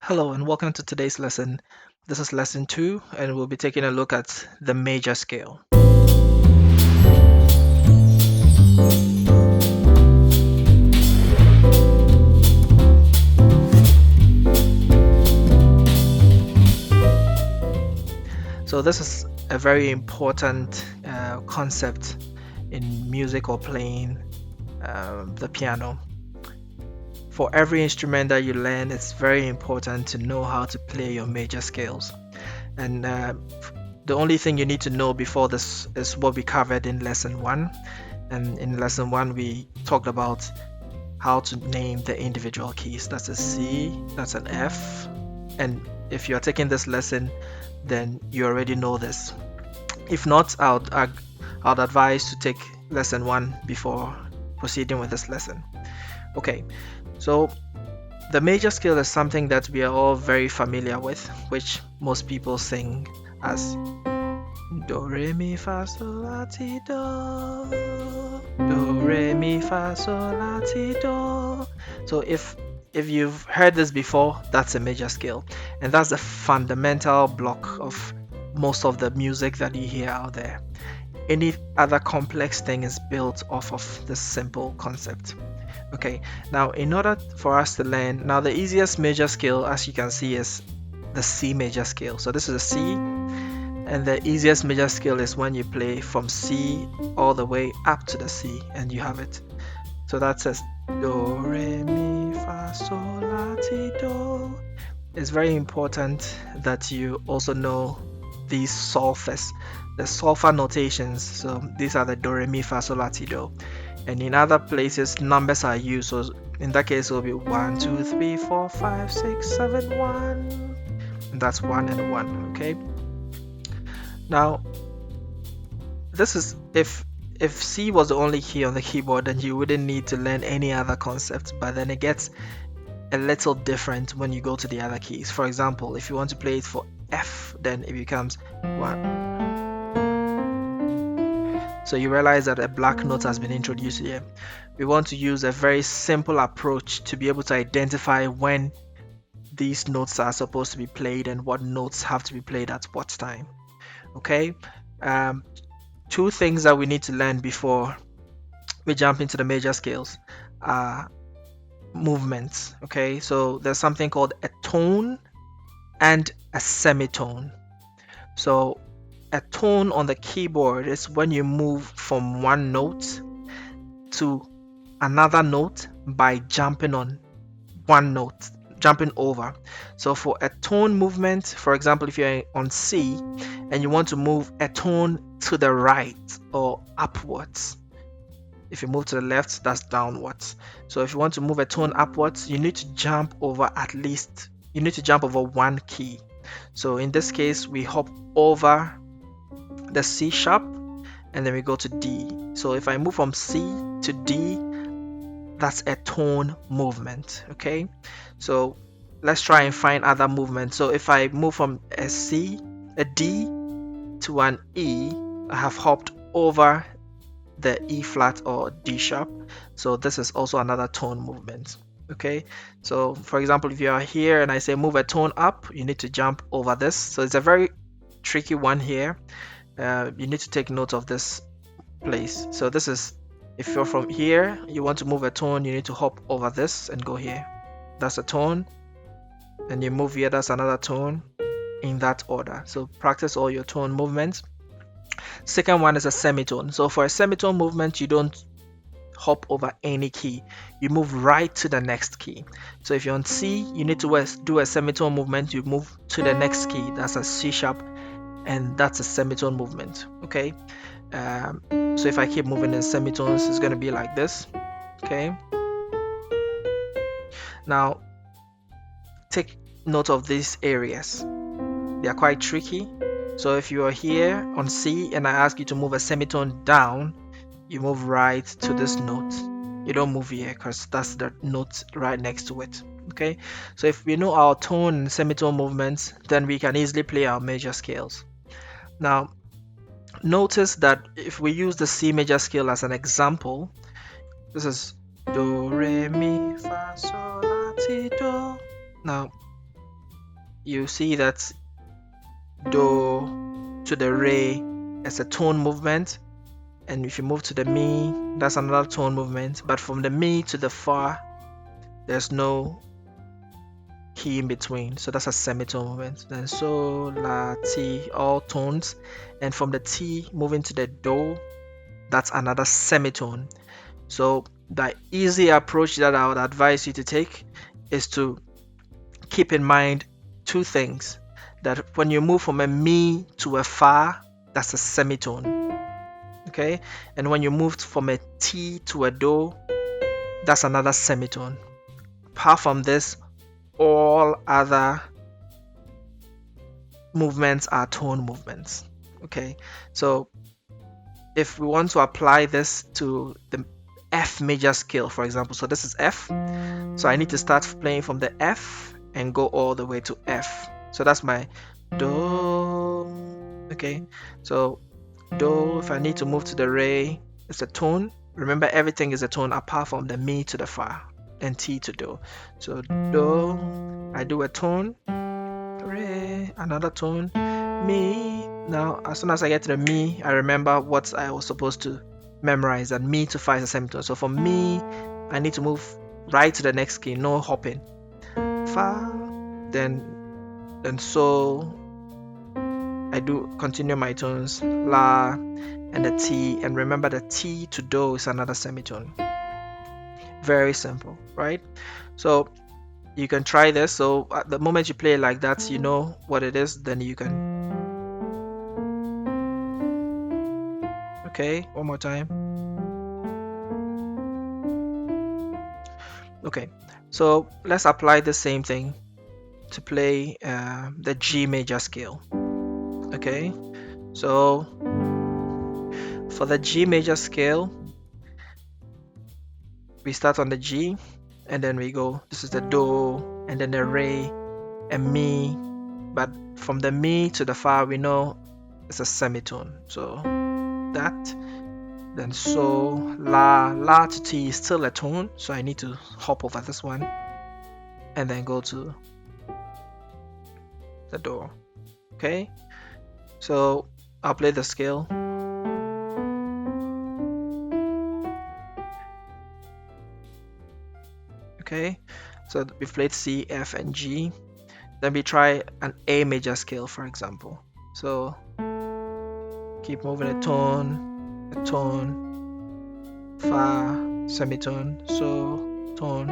Hello and welcome to today's lesson. This is lesson 2 and we'll be taking a look at the major scale. So this is a very important concept in music or playing the piano. For every instrument that you learn, it's very important to know how to play your major scales. And the only thing you need to know before this is what we covered in lesson 1. And in lesson 1, we talked about how to name the individual keys. That's a C, that's an F. And if you're taking this lesson, then you already know this. If not, I'd advise to take lesson 1 before proceeding with this lesson. Okay, so the major scale is something that we are all very familiar with, which most people sing as Do, Re, Mi, Fa, Sol, La, Ti, Do. Do, Re, Mi, Fa, Sol, La, Ti, Do. So if you've heard this before, that's a major scale. And that's the fundamental block of most of the music that you hear out there. Any other complex thing is built off of this simple concept. Okay, now in order for us to learn, now the easiest major scale, as you can see, is the C major scale. So this is a C, and the easiest major scale is when you play from C all the way up to the C, and you have it. So that says Do, Re, Mi, Fa, Sol, La, Ti, Do. It's very important that you also know these solfes, the solfa notations. So these are the Do, Re, Mi, Fa, Sol, La, Ti, Do. And in other places, numbers are used. So in that case, it will be 1, 2, 3, 4, 5, 6, 7, 1. And that's 1 and 1. Okay. Now, this is if C was the only key on the keyboard, then you wouldn't need to learn any other concept. But then it gets a little different when you go to the other keys. For example, if you want to play it for F, then it becomes 1. So you realize that a black note has been introduced here. We want to use a very simple approach to be able to identify when these notes are supposed to be played and what notes have to be played at what time. Okay, two things that we need to learn before we jump into the major scales are movements. Okay, so there's something called a tone and a semitone. So a tone on the keyboard is when you move from one note to another note by jumping on one note, jumping over. So for a tone movement, for example, if you're on C and you want to move a tone to the right or upwards, if you move to the left, that's downwards. So if you want to move a tone upwards, you need to jump over one key. So in this case, we hop over the C sharp and then we go to D. So if I move from C to D, that's a tone movement. Okay, so let's try and find other movements. So if I move from a D to an E, I have hopped over the E flat or D sharp. So this is also another tone movement. Okay, so for example, if you are here and I say move a tone up, you need to jump over this. So it's a very tricky one here. You need to take note of this place. So this is, if you're from here, you want to move a tone, you need to hop over this and go here. That's a tone. And you move here, that's another tone, in that order. So practice all your tone movements. Second one is a semitone. So for a semitone movement, you don't hop over any key. You move right to the next key. So if you're on C, you need to do a semitone movement. You move to the next key. That's a C sharp, and that's a semitone movement. Okay, so if I keep moving in semitones, it's going to be like this. Okay, now take note of these areas. They are quite tricky. So if you are here on C and I ask you to move a semitone down, you move right to this note. You don't move here because that's the note right next to it. Okay, so if we know our tone and semitone movements, then we can easily play our major scales. Now, notice that if we use the C major scale as an example, this is Do, Re, Mi, Fa, Sol, La, Ti, Do. Now, you see that do to the re is a tone movement, and if you move to the mi, that's another tone movement. But from the mi to the fa, there's no key in between, so that's a semitone movement. Then so, la, ti, all tones, and from the ti moving to the do, that's another semitone. So the easy approach that I would advise you to take is to keep in mind two things: that when you move from a mi to a fa, that's a semitone, okay, and when you move from a ti to a do, that's another semitone. Apart from this, all other movements are tone movements. Okay, so if we want to apply this to the F major scale, for example, so this is F, so I need to start playing from the F and go all the way to F. So that's my do. Okay, so do. If I need to move to the re, it's a tone. Remember, everything is a tone apart from the mi to the fa and ti to do. So do, I do a tone, re, another tone, mi. Now as soon as I get to the mi, I remember what I was supposed to memorize, and mi to fa is a semitone. So for mi, I need to move right to the next key, no hopping. Fa, then so, I do continue my tones, la, and the ti, and remember the ti to do is another semitone. Very simple, right? So you can try this. So at the moment you play like that, you know what it is, then you can. Okay, one more time. Okay, so let's apply the same thing to play the G major scale. Okay, so for the G major scale, we start on the G, and then we go, this is the do, and then the re and mi, but from the mi to the fa, we know it's a semitone. So that, then so, la to ti is still a tone, so I need to hop over this one and then go to the do. Okay, so I'll play the scale. Okay, so we've played C, F, and G. Then we try an A major scale, for example. So keep moving a tone, fa, semitone, so, tone,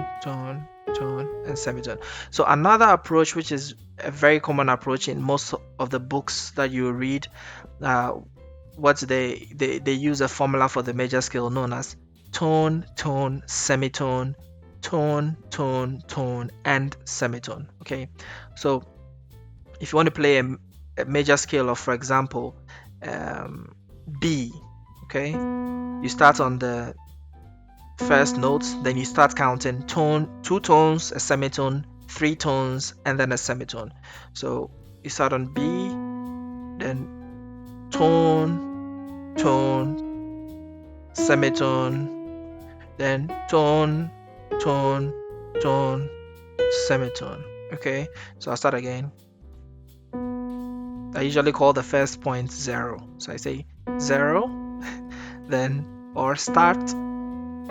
and semitone. So another approach, which is a very common approach in most of the books that you read, they use a formula for the major scale known as tone, semitone, tone, and semitone. Okay, so if you want to play a major scale of, for example, B, okay, you start on the first notes, then you start counting tone, 2 tones, a semitone, 3 tones, and then a semitone. So you start on B, then tone, semitone, then tone, semitone. Okay, so I'll start again. I usually call the first point 0, so I say 0, then, or start,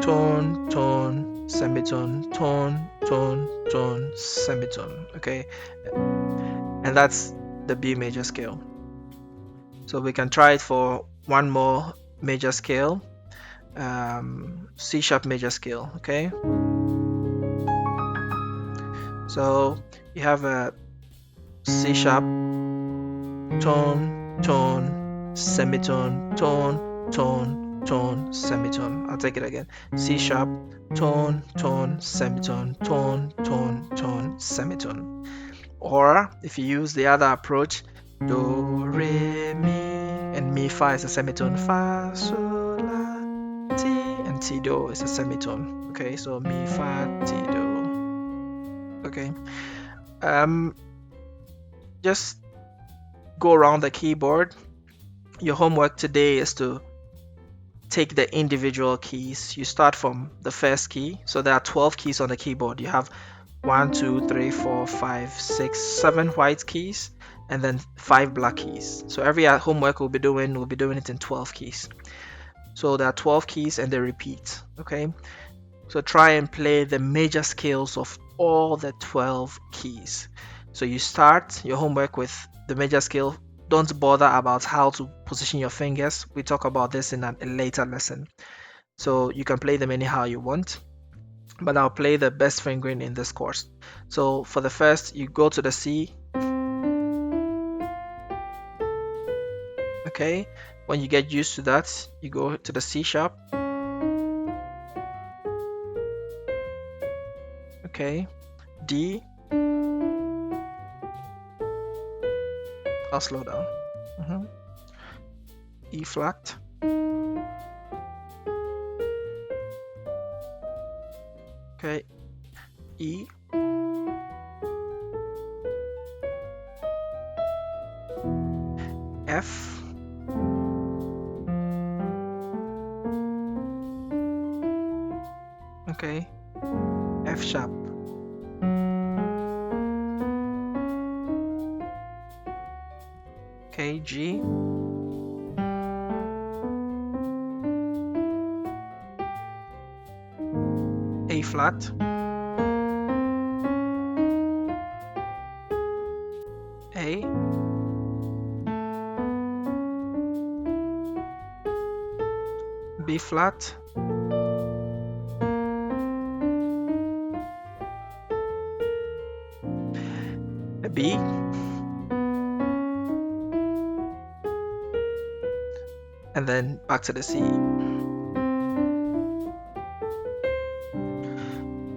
tone, semitone, tone, semitone. Okay, and that's the B major scale. So we can try it for one more major scale, C sharp major scale. Okay, so you have a C sharp, tone, semitone, tone, semitone. I'll take it again. C sharp, tone, semitone, tone, semitone. Or if you use the other approach, do, re, mi, and mi fa is a semitone, fa, sol, la, ti, and ti do is a semitone. Okay, so mi, fa, ti, do. Okay, just go around the keyboard. Your homework today is to take the individual keys. You start from the first key. So there are 12 keys on the keyboard. You have one, two, three, four, five, six, 7 white keys, and then 5 black keys. So every homework we'll be doing it in 12 keys. So there are 12 keys and they repeat. Okay. So try and play the major scales of all the 12 keys. So you start your homework with the major scale. Don't bother about how to position your fingers. We talk about this in a later lesson. So you can play them anyhow you want, but I'll play the best fingering in this course. So for the first, you go to the C. Okay. When you get used to that, you go to the C sharp. Okay. D. I'll slow down. E flat. Okay. E. F. Okay. F sharp. Okay. G. A flat. A. B flat. A B. And then back to the C.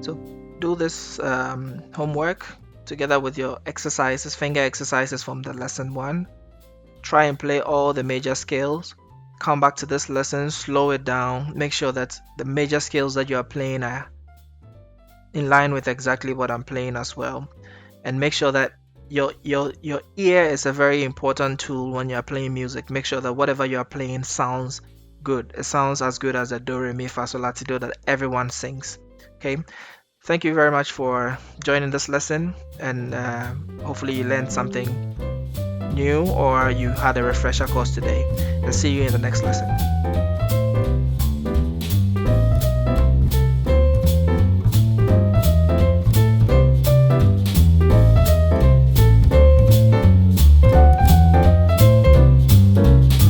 So do this homework together with your exercises, finger exercises from the lesson 1. Try and play all the major scales. Come back to this lesson, slow it down, make sure that the major scales that you are playing are in line with exactly what I'm playing as well. And make sure that your ear is a very important tool when you're playing music. Make sure that whatever you're playing sounds good. It sounds as good as the do, re, mi, fa, sol, la, ti, do that everyone sings. Okay. Thank you very much for joining this lesson, and hopefully you learned something new or you had a refresher course today. And see you in the next lesson.